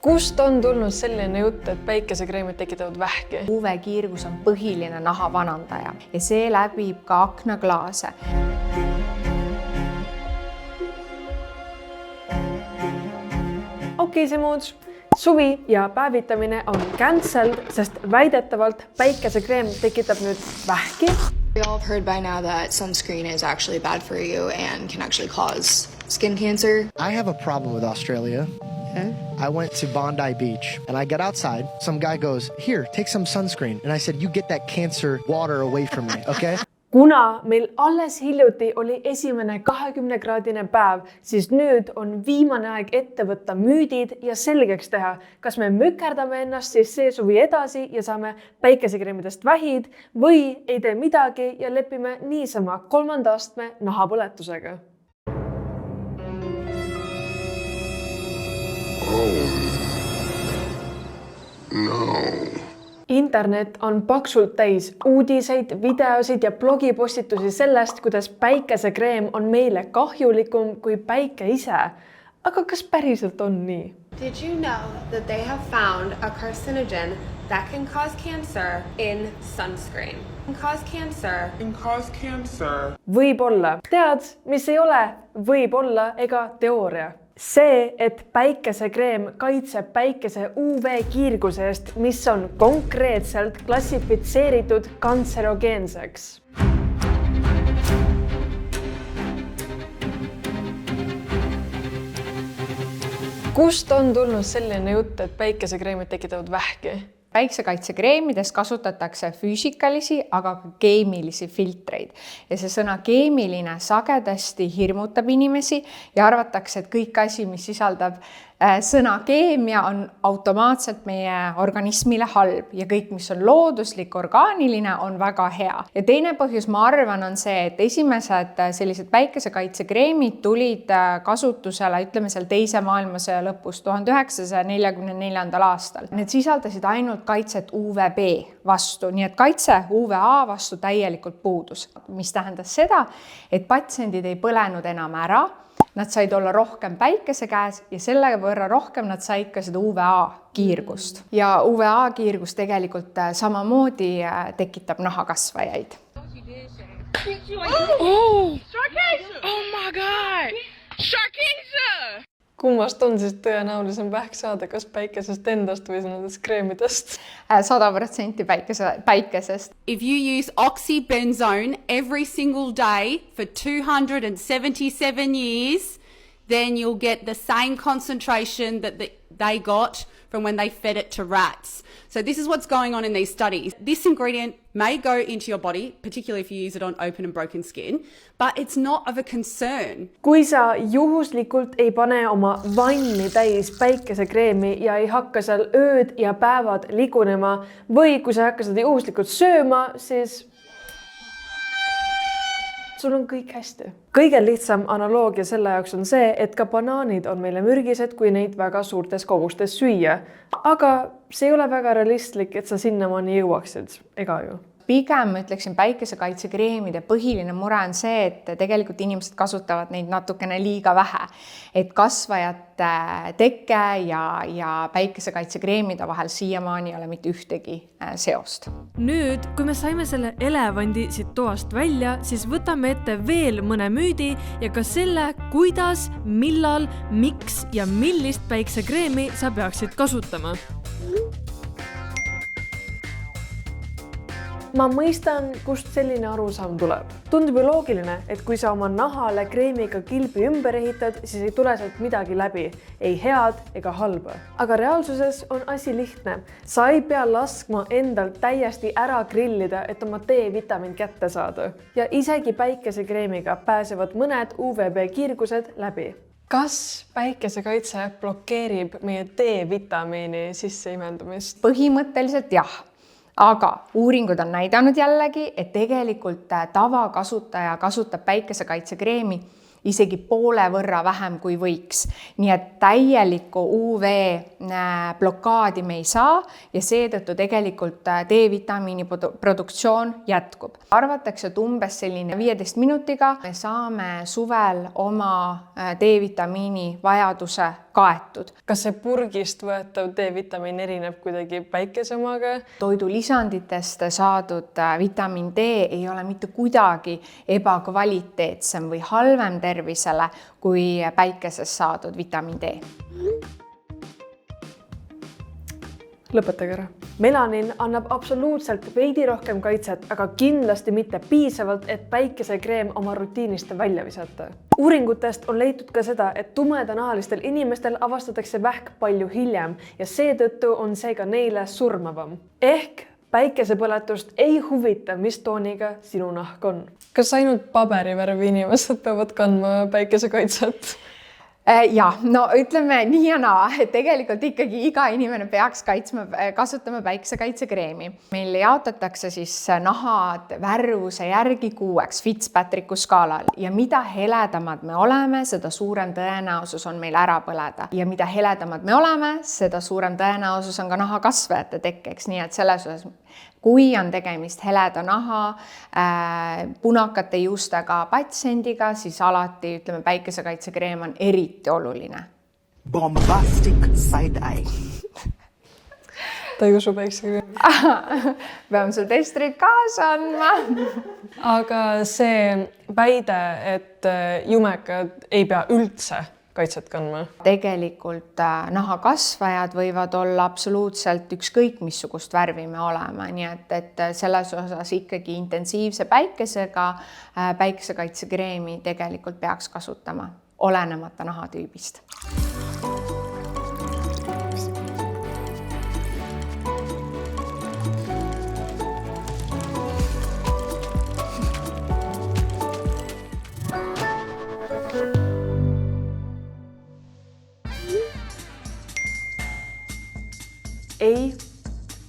Kust on tulnud selline jutt, et päikesekreemid tekitavad vähki? UV-kiirgus on põhiline naha vanandaja ja see läbib ka aknaklaase. Okei, see muuds. Suvi ja päevitamine on cancelled, sest väidetavalt päikesekreem tekitab nüüd vähki. We all have heard by now that sunscreen is actually bad for you and can actually cause skin cancer. I have a problem with Australia. I went to Bondi Beach and I got outside. Some guy goes, "Here, take some sunscreen." And I said, "You get that cancer water away from me, okay?" Kuna meil alles hiljuti oli esimene 20-kraadine päev, siis nüüd on viimane aeg ette võtta müüdid ja selgeks teha, kas me mökerdame ennast siis see suvi edasi ja saame päikesekreemidest vähid või ei tee midagi ja lepime niisama 3. astme nahapõletusega. Internet on paksult täis uudiseid, videosid ja blogipostitusi sellest, kuidas päikesekreem on meile kahjulikum kui päike ise. Aga kas päriselt on nii? Did you know that they have found a carcinogen that can cause cancer in sunscreen? Võib-olla. Tead, mis ei ole võib-olla ega teooria? See, et päikesekreem kaitseb päikese UV-kiirguse eest, mis on konkreetselt klassifitseeritud kantserogeenseks. Kust on tulnud selline jutt, et päikesekreemid tekitavad vähki? Päiksekaitsekreemides kasutatakse füüsikalisi, aga ka keemilisi filtreid. Ja see sõna keemiline sagedasti hirmutab inimesi ja arvatakse, et kõik asi, mis sisaldab sõna keemia, on automaatselt meie organismile halb ja kõik, mis on looduslik, orgaaniline, on väga hea. Ja teine põhjus, ma arvan, on see, et esimesed sellised päikesekaitsekreemid tulid kasutusele, ütleme seal teise maailmasõja lõpus, 1944. aastal. Need sisaldasid ainult kaitset UVB vastu, nii et kaitse UVA vastu täielikult puudus, mis tähendas seda, et patsiendid ei põlenud enam ära, nad said olla rohkem päikese käes ja selle võrra rohkem nad said ka seda UVA kiirgust. Ja UVA kiirgus tegelikult samamoodi tekitab nahakasvajaid. Oh my God! Sharkeisha! Kummast on siis tõenäolisem vähk saada, kas päikesest endast või nendest kreemidest? 100% päikesest. If you use oxybenzone every single day for 277 years, then you'll get the same concentration that they got from when they fed it to rats. So this is what's going on in these studies. This ingredient may go into your body, particularly if you use it on open and broken skin, but it's not of a concern. Kui sa juhuslikult ei pane oma vanni täis päikesekreemi ja ei hakka seal ööd ja päevad ligunema või kui sa hakka seda juhuslikult sööma, siis sul on kõik hästi. Kõige lihtsam analoogia selle jaoks on see, et ka banaanid on meile mürgised, kui neid väga suurtes kogustes süüa. Aga see ei ole väga realistlik, et sa sinnamaani jõuaksid. Ega ju? Pigem ma ütleksin päikesekaitsekreemide põhiline mure on see, et tegelikult inimesed kasutavad neid natukene liiga vähe. Et kasvajate teke ja päikesekaitsekreemide vahel siiamaani ei ole mitte ühtegi seost. Nüüd, kui me saime selle elevandi siit toast välja, siis võtame ette veel mõne müüdi ja ka selle, kuidas, millal, miks ja millist päiksekreemi sa peaksid kasutama. Ma mõistan, kust selline arusaam tuleb. Tundub ju loogiline, et kui sa oma nahale kreemiga kilbi ümber ehitad, siis ei tule sealt midagi läbi, ei head ega halba. Aga reaalsuses on asi lihtne. Sa ei pea laskma endal täiesti ära grillida, et oma D-vitamiin kätte saada. Ja isegi päikesekreemiga pääsevad mõned UVB kiirgused läbi. Kas päikesekaitse blokeerib meie D-vitamiini sisseimendumist? Põhimõtteliselt jah. Aga uuringud on näidanud jällegi, et tegelikult tavakasutaja kasutab päikesekaitsekreemi isegi poole võrra vähem kui võiks. Nii et täielikku UV blokaadi me ei saa ja seetõttu tegelikult D-vitamiini produktsioon jätkub. Arvatakse, et umbes selline 15 minutiga me saame suvel oma D-vitamiini vajaduse kaetud. Kas see purgist võetav D-vitamiin erineb kuidagi päikese omaga? Toidulisanditest saadud vitamiin D ei ole mitte kuidagi ebakvaliteetsem või halvem tervisele kui päikeses saadud vitamiin D. Lõpetage ära. Melanin annab absoluutselt veidi rohkem kaitset, aga kindlasti mitte piisavalt, et päikesekreem oma rutiinist välja visata. Uuringutest on leitud ka seda, et tumedanahalistel inimestel avastatakse vähk palju hiljem ja seetõttu on see ka neile surmavam. Ehk päikesepõletust ei huvita, mis tooniga sinu nahk on. Kas ainult paberivärvi inimesed peavad kandma päikesekaitset? Ja, no ütleme nii ja naa, et tegelikult ikkagi iga inimene peaks kasutama päikesekaitsekreemi. Meil jaotatakse siis nahad värvuse järgi 6 Fitzpatricku skaalal ja mida heledamad me oleme, seda suurem tõenäosus on meil ära põleda. Ja mida heledamad me oleme, seda suurem tõenäosus on ka nahakasvajate tekkeks, nii et selles osas kui on tegemist heleda naha, punakate juustega patsiendiga, siis alati päikesekaitsekreem on eriti oluline. Bombastic side-eye. Ta ei usu päiksekreemi. Peame sul testrid kaasa andma. Aga see väide, et jumekad ei pea üldse kaitset kandma. Tegelikult nahakasvajad võivad olla absoluutselt ükskõik missugust värvi me oleme, nii et selles osas ikkagi intensiivse päikesega päikesekaitsekreemi tegelikult peaks kasutama, olenemata nahatüübist.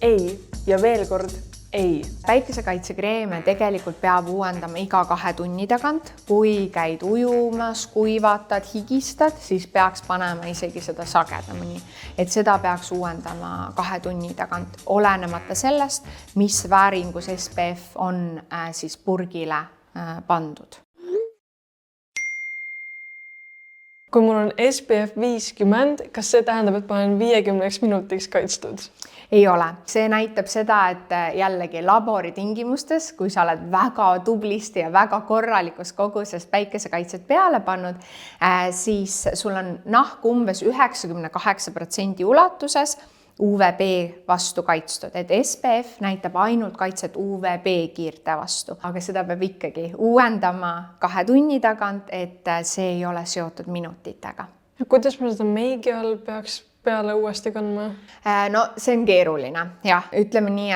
Ei ja veel kord ei. Päikesekaitsekreeme tegelikult peab uuendama iga 2 tunni tagant. Kui käid ujumas, kuivatad, higistad, siis peaks panema isegi seda sagedamini. Et seda peaks uuendama 2 tunni tagant, olenemata sellest, mis vääringus SPF on siis purgile pandud. Kui mul on SPF 50, kas see tähendab, et ma olen 50 minutiks kaitstud? Ei ole. See näitab seda, et jällegi laboritingimustes, kui sa oled väga tublisti ja väga korralikus koguses päikesekaitset peale pannud, siis sul on nahk umbes 98% ulatuses UVB vastu kaitstud, et SPF näitab ainult kaitset UVB kiirte vastu, aga seda peab ikkagi uuendama 2 tunni tagant, et see ei ole seotud minutitega. Kuidas ma seda meigi all peaks peale uuesti kandma? No see on keeruline, jah. Ütleme nii,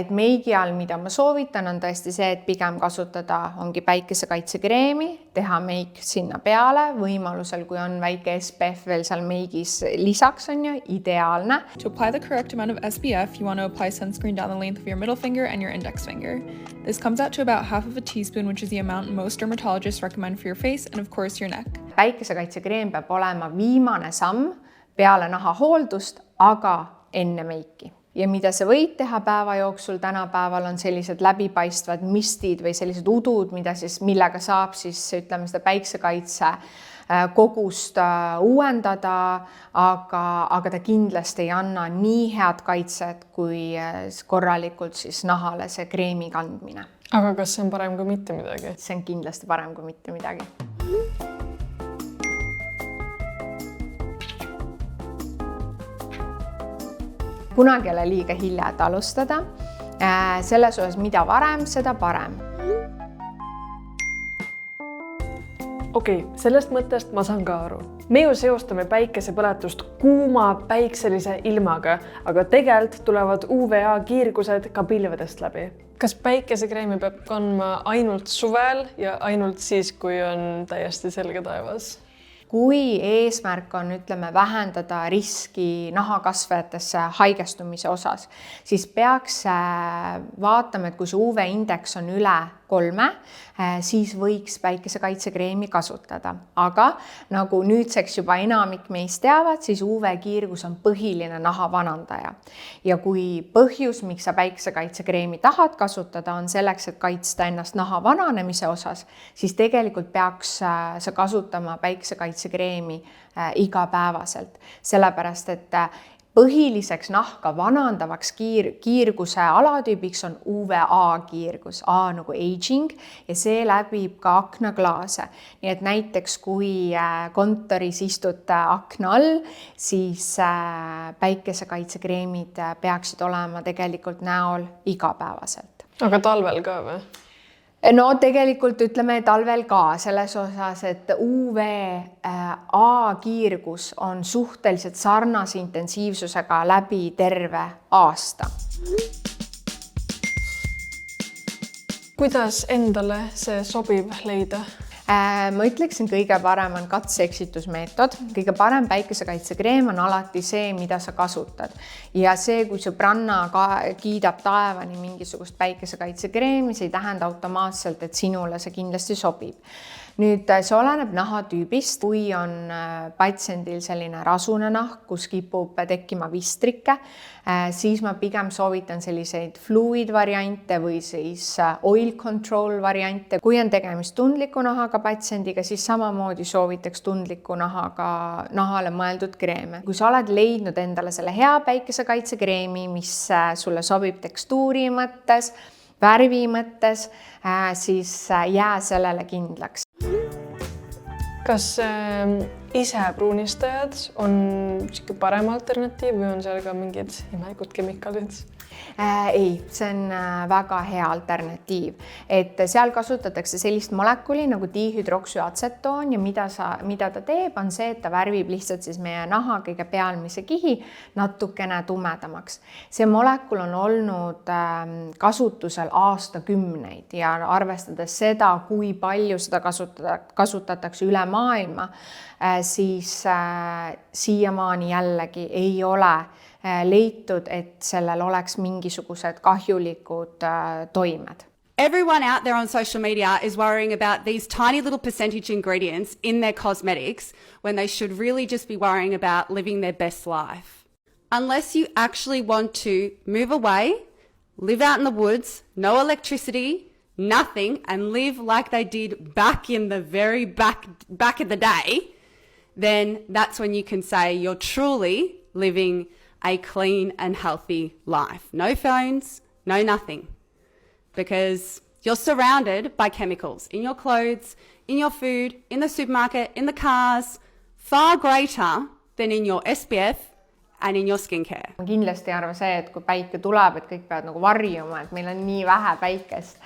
et meigi all, mida ma soovitan, on tõesti see, et pigem kasutada ongi päikesekaitsekreemi, teha meik sinna peale, võimalusel, kui on väike SPF veel seal meigis lisaks on ju ideaalne. To apply the correct amount of SPF, you want to apply sunscreen down the length of your middle finger and your index finger. This comes out to about half of a teaspoon, which is the amount most dermatologists recommend for your face and of course your neck. Päikesekaitsekreem peab olema viimane samm peale nahahooldust, aga enne meiki. Ja mida sa võid teha päeva jooksul, tänapäeval on sellised läbipaistvad mistid või sellised udud, millega saab siis ütleme seda päiksekaitse kogust uuendada, aga ta kindlasti ei anna nii head kaitset kui korralikult siis nahale see kreemi kandmine. Aga kas see on parem kui mitte midagi? See on kindlasti parem kui mitte midagi. Kunagi ei ole liiga hilja, et alustada. Selles osas, mida varem, seda parem. Okei, sellest mõttest ma saan ka aru. Me ju seostame päikesepõletust kuuma päikselise ilmaga, aga tegelikult tulevad UVA kiirgused ka pilvedest läbi. Kas päikesekreemi peab kandma ainult suvel ja ainult siis, kui on täiesti selge taevas? kui eesmärk on, ütleme, vähendada riski nahakasvajatesse haigestumise osas, siis peaks vaatama, et kui see UV-indeks on üle 3, siis võiks päikesekaitsekreemi kasutada. Aga nagu nüüdseks juba enamik meist teavad, siis UV-kiirgus on põhiline naha vanandaja. Ja kui põhjus, miks sa päikesekaitsekreemi tahad kasutada, on selleks, et kaitsta ennast naha vananemise osas, siis tegelikult peaks sa kasutama päikesekaitsekreemi igapäevaselt. Sellepärast, et põhiliseks nahka vanandavaks kiirguse alatüübiks on UVA kiirgus, A nagu aging, ja see läbib ka aknaklaase. Nii et näiteks kui kontoris istute akna all, siis päikesekaitsekreemid peaksid olema tegelikult näol igapäevaselt. Aga talvel ka või? No tegelikult ütleme talvel ka selles osas, et UVA kiirgus on suhteliselt sarnase intensiivsusega läbi terve aasta. Kuidas endale see sobiv leida? Ma ütleksin, kõige parem on katse-eksitusmeetod. Kõige parem päikesekaitsekreem on alati see, mida sa kasutad. Ja see, kui sõbranna kiidab taevani mingisugust päikesekaitsekreemi, see ei tähenda automaatselt, et sinule see kindlasti sobib. Nüüd see oleneb nahatüübist, kui on patsiendil selline rasune nahk, kus kipub tekkima vistrikke, siis ma pigem soovitan selliseid fluid variante või siis oil control variante. Kui on tegemist tundliku nahaga patsiendiga, siis samamoodi soovitaks tundliku nahale mõeldud kreeme. Kui sa oled leidnud endale selle hea päikesekaitsekreemi, mis sulle sobib tekstuuri mõttes, värvi mõttes, siis jää sellele kindlaks. Kas ise pruunistajad on parem alternatiiv või on seal ka mingid imelikud kemikaalid? Ei, see on väga hea alternatiiv. Et seal kasutatakse sellist molekuli nagu dihüdroksüatsetoon ja mida ta teeb, on see, et ta värvib lihtsalt siis meie naha kõige pealmise kihi natukene tumedamaks. See molekul on olnud kasutusel aastakümneid ja arvestades seda, kui palju seda kasutatakse üle maailma, siis siiamaani jällegi ei ole leitud, et sellel oleks mingisugused kahjulikud toimed. Everyone out there on social media is worrying about these tiny little percentage ingredients in their cosmetics when they should really just be worrying about living their best life. Unless you actually want to move away, live out in the woods, no electricity, nothing, and live like they did back in the very back of the day, then that's when you can say you're truly living a clean and healthy life. No phones, no nothing. Because you're surrounded by chemicals in your clothes, in your food, in the supermarket, in the cars, far greater than in your SPF and in your skincare. Ma kindlasti ei arva see, et kui päike tuleb, et kõik peavad nagu varjuma, et meil on nii vähe päikest.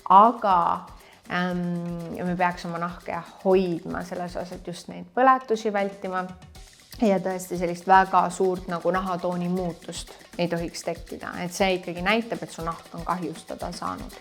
Aga me peaks oma nahka hoidma selles osas, et just neid põletusi vältima. Ja tõesti sellist väga suurt nagu nahatooni muutust ei tohiks tekkida. Et see ikkagi näitab, et su nahk on kahjustada saanud.